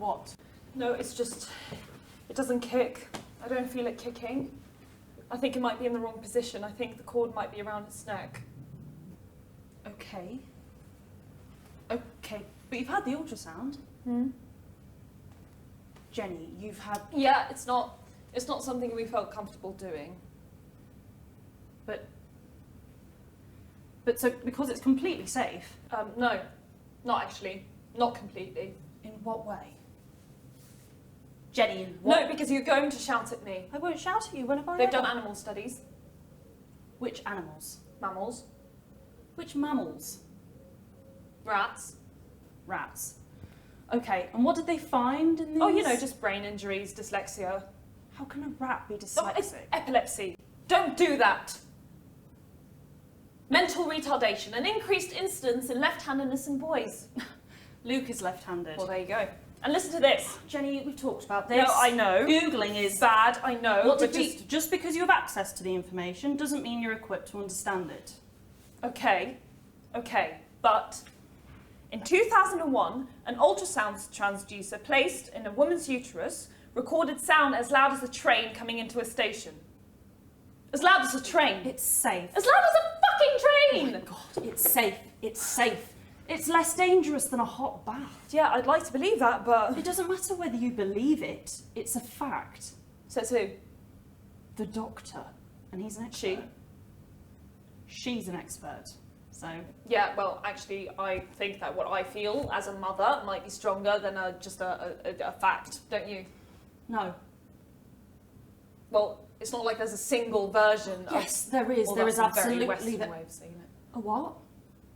What? No, it's just... It doesn't kick. I don't feel it kicking. I think it might be in the wrong position. I think the cord might be around its neck. Okay. Okay, but you've had the ultrasound. Jenny, you've had... Yeah, it's not something we felt comfortable doing. But so, because it's completely safe? No, not actually. Not completely. In what way? Jenny, in what? No, because you're going to shout at me. I won't shout at you. When have I They've ever? done animal studies. Which animals? Mammals. Which mammals? Rats. Rats. Okay, and what did they find in these? Oh, just brain injuries, dyslexia. How can a rat be Oh, it's dyslexic? epilepsy. Don't do that. Mental retardation, an increased incidence in left-handedness in boys. Luke is left-handed. Well, there you go. And listen to this. Jenny, we've talked about this. No, I know. Googling is Bad, I know. What but just because you have access to the information doesn't mean you're equipped to understand it. Okay, but in 2001, an ultrasound transducer placed in a woman's uterus recorded sound as loud as a train coming into a station. As loud as a train. It's safe. As loud as a fucking train! Oh my God, it's safe. It's safe. It's less dangerous than a hot bath. Yeah, I'd like to believe that, but... It doesn't matter whether you believe it. It's a fact. Says who? The doctor. And he's an expert. She's an expert. So... Yeah, well, actually, I think that what I feel as a mother might be stronger than just a fact, don't you? No. Well, it's not like there's a single version Yes, of... there is. Well, there is that's a very absolutely... Western way of saying it. A what?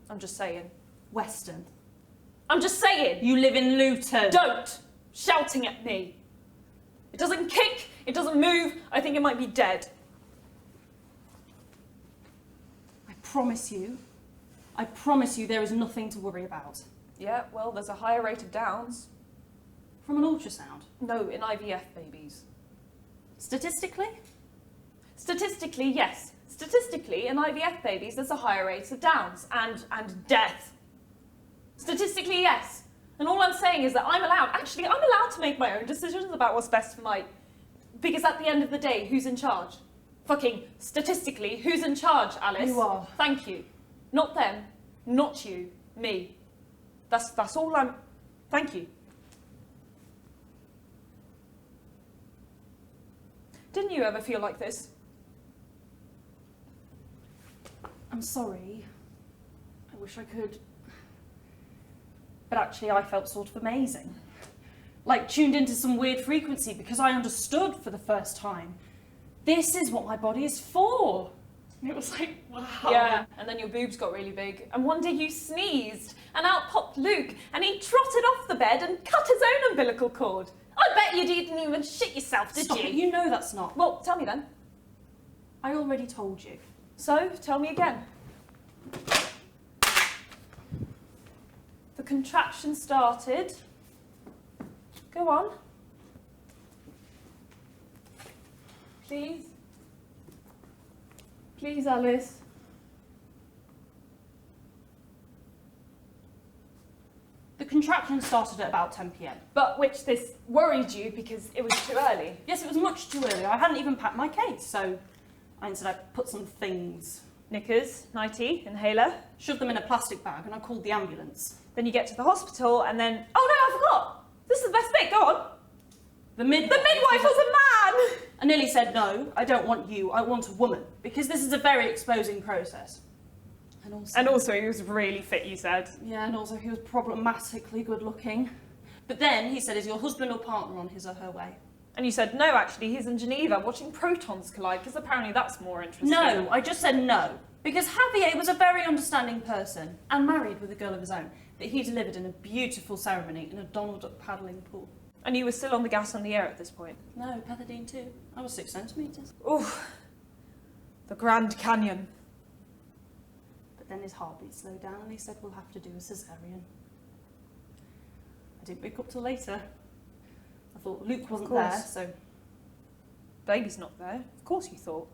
I'm just saying. Western. I'm just saying! You live in Luton. Don't! Shouting at me. It doesn't kick, it doesn't move, I think it might be dead. I promise you there is nothing to worry about. Yeah, well, there's a higher rate of downs. From an ultrasound? No, in IVF babies. Statistically? Statistically, yes. Statistically, in IVF babies, there's a higher rate of downs and death. Statistically, yes. And all I'm saying is that I'm allowed to make my own decisions about what's best for my... Because at the end of the day, who's in charge? Fucking statistically, who's in charge, Alice? You are. Thank you. Not them, not you, me. That's all I'm... Thank you. Didn't you ever feel like this? I'm sorry. I wish I could. But actually, I felt sort of amazing. Like tuned into some weird frequency because I understood for the first time. This is what my body is for. And it was like, wow. Yeah, and then your boobs got really big. And one day you sneezed, and out popped Luke, and he trotted off the bed and cut his own umbilical cord. I bet you didn't even shit yourself, did Stop you? it. You know that's not. Well, tell me then. I already told you. So, tell me again. The contraction started. Go on. Please. Please, Alice. The contraction started at about 10 p.m. But which this worried you because it was too early. Yes, it was much too early. I hadn't even packed my case, so I put some things. Knickers, nightie, inhaler. Shoved them in a plastic bag and I called the ambulance. Then you get to the hospital and then... Oh no, I forgot! This is the best bit, go on! The midwife was a man! I nearly said, no, I don't want you, I want a woman. Because this is a very exposing process. And also he was really fit, you said. Yeah, and also he was problematically good looking. But then he said, is your husband or partner on his or her way? And you said, no, actually, he's in Geneva watching protons collide, because apparently that's more interesting. No, I just said no. Because Javier was a very understanding person and married with a girl of his own that he delivered in a beautiful ceremony in a Donald Duck paddling pool. And you were still on the gas on the air at this point? No, pethidine too. I was 6 centimetres. Oof. The Grand Canyon. But then his heartbeat slowed down and he said, we'll have to do a cesarean. I didn't wake up till later. I thought Luke wasn't there, so... Baby's not there. Of course you thought.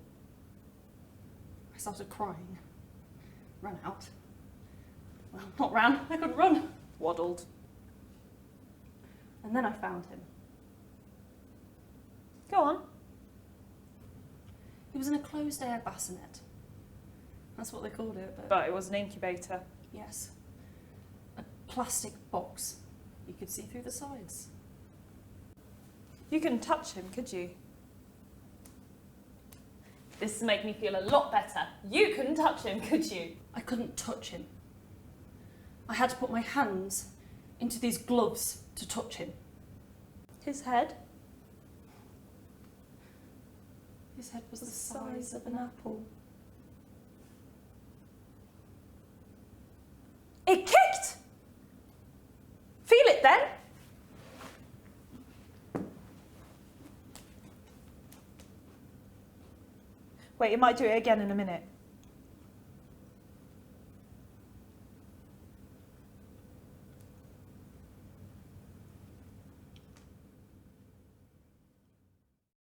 I started crying. Ran out. Well, not ran. I couldn't run. Waddled. And then I found him. Go on. He was in a closed-air bassinet. That's what they called it, but... But it was an incubator. Yes. A plastic box. You could see through the sides. You couldn't touch him, could you? This has made me feel a lot better. You couldn't touch him, could you? I couldn't touch him. I had to put my hands into these gloves to touch him. His head? His head was the size of an apple. It kicked! Feel it then? Wait, it might do it again in a minute.